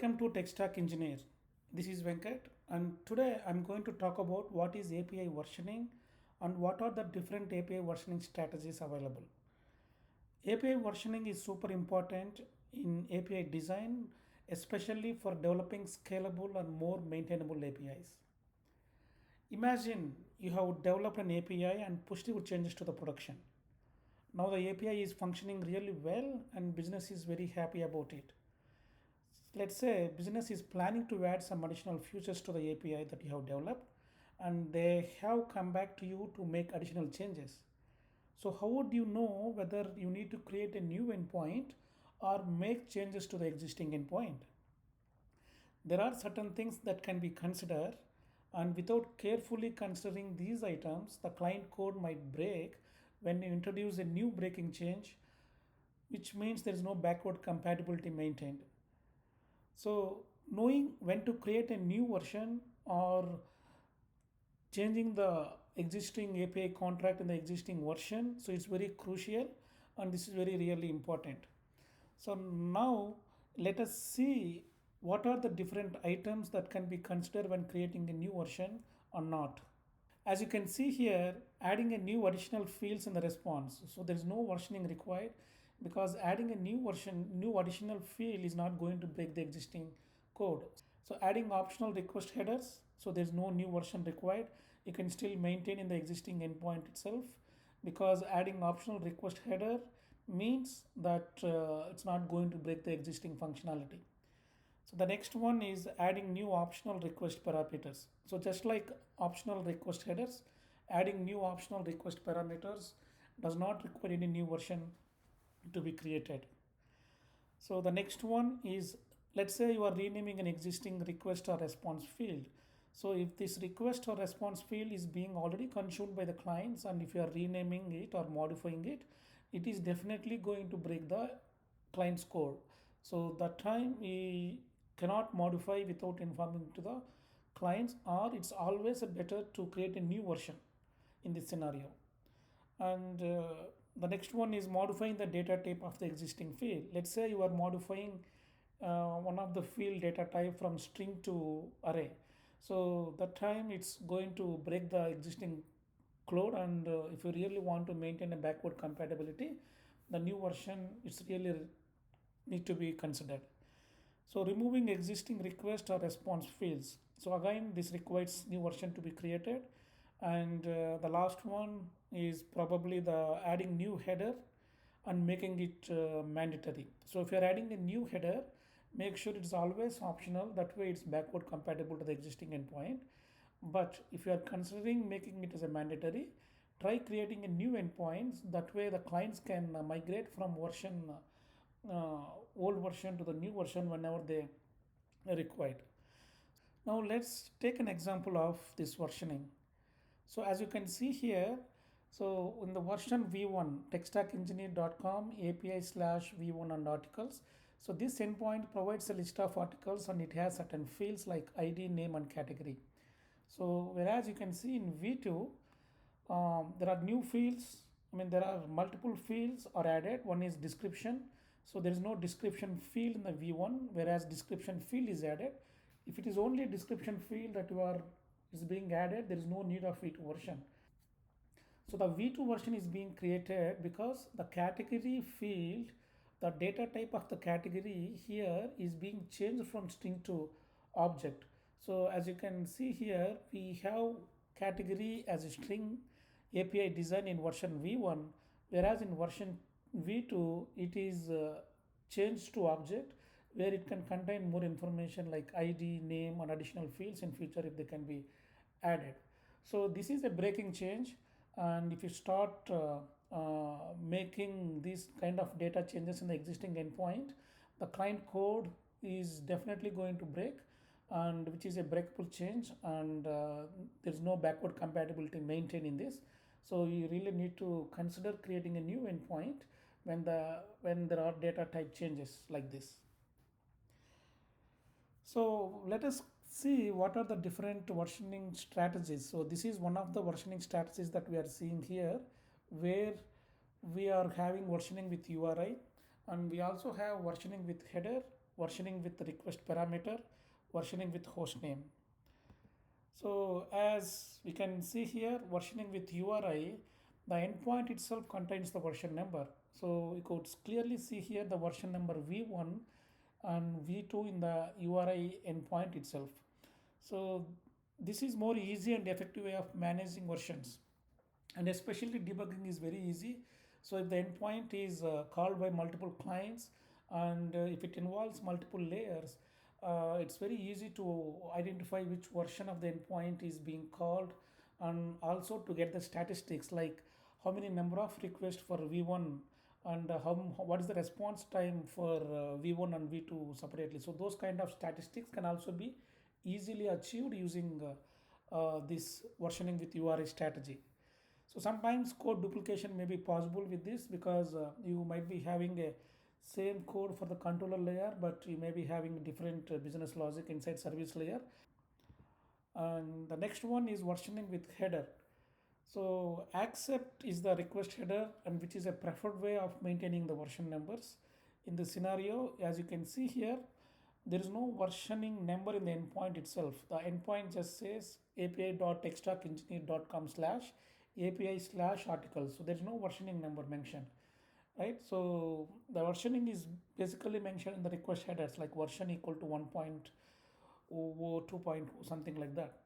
Welcome to Tech Stack Engineer. This is Venkat, and today I'm going to talk about what is API versioning and what are the different API versioning strategies available. API versioning is super important in API design, especially for developing scalable and more maintainable APIs. Imagine you have developed an API and pushed your changes to the production. Now the API is functioning really well and business is very happy about it. Let's say business is planning to add some additional features to the API that you have developed and they have come back to you to make additional changes. So how would you know whether you need to create a new endpoint or make changes to the existing endpoint? There are certain things that can be considered, and without carefully considering these items, the client code might break when you introduce a new breaking change, which means there is no backward compatibility maintained. So, knowing when to create a new version or changing the existing API contract in the existing version, so it's very crucial and this is very really important. So, now let us see what are the different items that can be considered when creating a new version or not. As you can see here, adding a new additional fields in the response. So there is no versioning required because adding a new version, new additional field is not going to break the existing code. So adding optional request headers. So there's no new version required. You can still maintain in the existing endpoint itself because adding optional request header means that it's not going to break the existing functionality. So the next one is adding new optional request parameters. So just like optional request headers, adding new optional request parameters does not require any new version to be created. So the next one is, let's say you are renaming an existing request or response field. So if this request or response field is being already consumed by the clients and if you are renaming it or modifying it, it is definitely going to break the client's code. So that time we cannot modify without informing to the clients, or it's always better to create a new version in this scenario. And the next one is modifying the data type of the existing field. Let's say you are modifying one of the field data type from string to array. So that time it's going to break the existing code, and if you really want to maintain a backward compatibility, the new version is really need to be considered. So removing existing request or response fields. So again, this requires new version to be created. And the last one is probably the adding new header and making it mandatory. So if you're adding a new header, make sure it's always optional. That way it's backward compatible to the existing endpoint. But if you are considering making it as a mandatory, try creating a new endpoint. That way the clients can migrate from version old version to the new version whenever they required. Now let's take an example of this versioning. So as you can see here, so in the version v1 techstackengineer.com API/v1 and articles. So this endpoint provides a list of articles and it has certain fields like ID, name and category. So whereas you can see in v2, there are new fields. I mean there are multiple fields are added. One is description. So there is no description field in the v1, whereas description field is added. If it is only a description field that you are is being added, there is no need of v2 version. So the v2 version is being created because the category field, the data type of the category here is being changed from string to object. So as you can see here, we have category as a string API design in version v1, whereas in version v2 it is changed to object where it can contain more information like ID, name and additional fields in future if they can be added. So this is a breaking change, and if you start making these kind of data changes in the existing endpoint, the client code is definitely going to break, and which is a breakable change, and there's no backward compatibility maintained in this. So you really need to consider creating a new endpoint when there are data type changes like this. So let us see what are the different versioning strategies. So this is one of the versioning strategies that we are seeing here, where we are having versioning with URI, and we also have versioning with header, versioning with request parameter, versioning with host name. So as we can see here, versioning with URI, the endpoint itself contains the version number. So you could clearly see here the version number v1 and v2 in the URI endpoint itself. So this is more easy and effective way of managing versions, and especially debugging is very easy. So if the endpoint is called by multiple clients, and if it involves multiple layers, it's very easy to identify which version of the endpoint is being called, and also to get the statistics like how many number of requests for v1, and what is the response time for v1 and v2 separately. So those kind of statistics can also be easily achieved using this versioning with URI strategy. So sometimes code duplication may be possible with this, because you might be having a same code for the controller layer, but you may be having different business logic inside service layer. And the next one is versioning with header. So accept is the request header, and which is a preferred way of maintaining the version numbers. In this scenario, as you can see here, there is no versioning number in the endpoint itself. The endpoint just says api.extracengineer.com/api/articles. So there is no versioning number mentioned, right? So the versioning is basically mentioned in the request headers, like version equal to 1.0, 2. Something like that.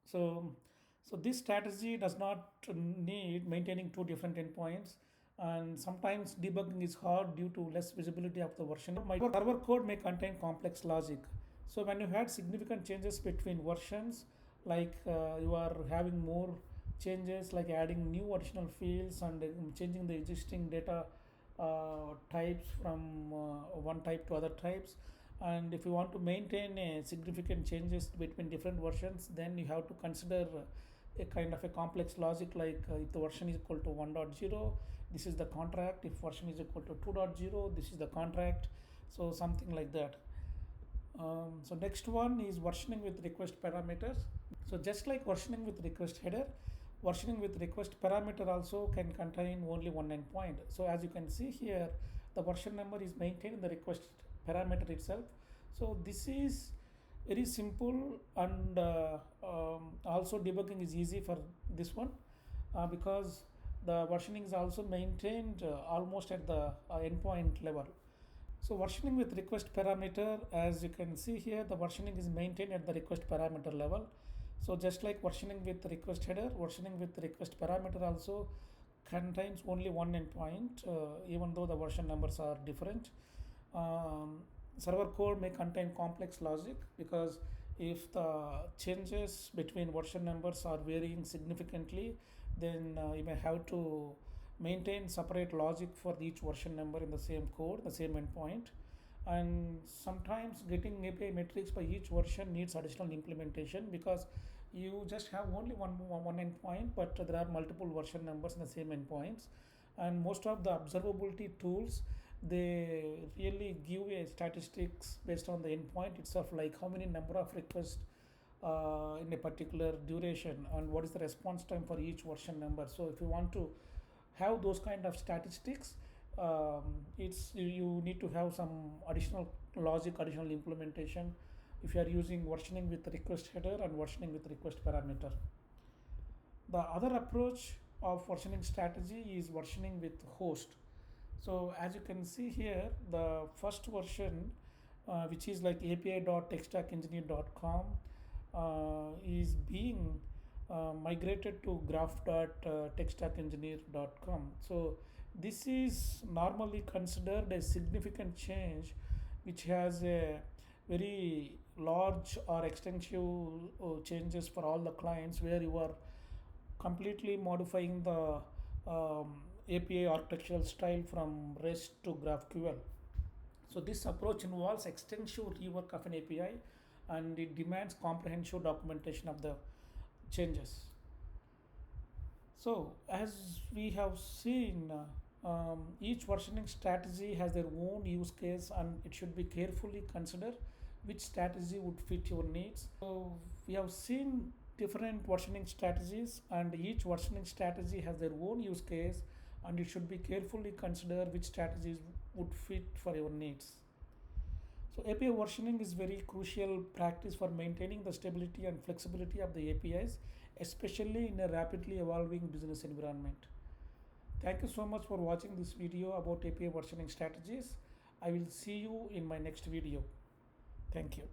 So, so this strategy does not need maintaining two different endpoints, and sometimes debugging is hard due to less visibility of the version. My server code may contain complex logic. So when you had significant changes between versions, like you are having more changes like adding new additional fields and changing the existing data types from one type to other types, and if you want to maintain significant changes between different versions, then you have to consider a kind of a complex logic, like if the version is equal to 1.0, this is the contract. If version is equal to 2.0, this is the contract. So something like that. So next one is versioning with request parameters. So just like versioning with request header, versioning with request parameter also can contain only one endpoint. So as you can see here, the version number is maintained in the request parameter itself. So this is very simple, and also debugging is easy for this one, because the versioning is also maintained almost at the endpoint level. So versioning with request parameter, as you can see here, the versioning is maintained at the request parameter level. So just like versioning with request header, versioning with request parameter also contains only one endpoint, even though the version numbers are different. Server code may contain complex logic, because if the changes between version numbers are varying significantly, then you may have to maintain separate logic for each version number in the same code, the same endpoint. And sometimes getting API metrics by each version needs additional implementation, because you just have only one endpoint, but there are multiple version numbers in the same endpoints. And most of the observability tools, they really give a statistics based on the endpoint itself, like how many number of requests in a particular duration, and what is the response time for each version number. So if you want to have those kind of statistics, you need to have some additional logic, additional implementation if you are using versioning with request header and versioning with request parameter. The other approach of versioning strategy is versioning with host. So as you can see here, the first version, which is like api.extracengineer.com, is being migrated to graph.techstackengineer.com. So this is normally considered a significant change, which has a very large or extensive changes for all the clients, where you are completely modifying the API architectural style from REST to GraphQL. So this approach involves extensive rework of an API, and it demands comprehensive documentation of the changes. So as we have seen, each versioning strategy has their own use case, and it should be carefully considered which strategy would fit your needs. So we have seen different versioning strategies, and each versioning strategy has their own use case, and it should be carefully considered which strategies would fit for your needs. So API versioning is very crucial practice for maintaining the stability and flexibility of the APIs, especially in a rapidly evolving business environment. Thank you so much for watching this video about API versioning strategies. I will see you in my next video. Thank you.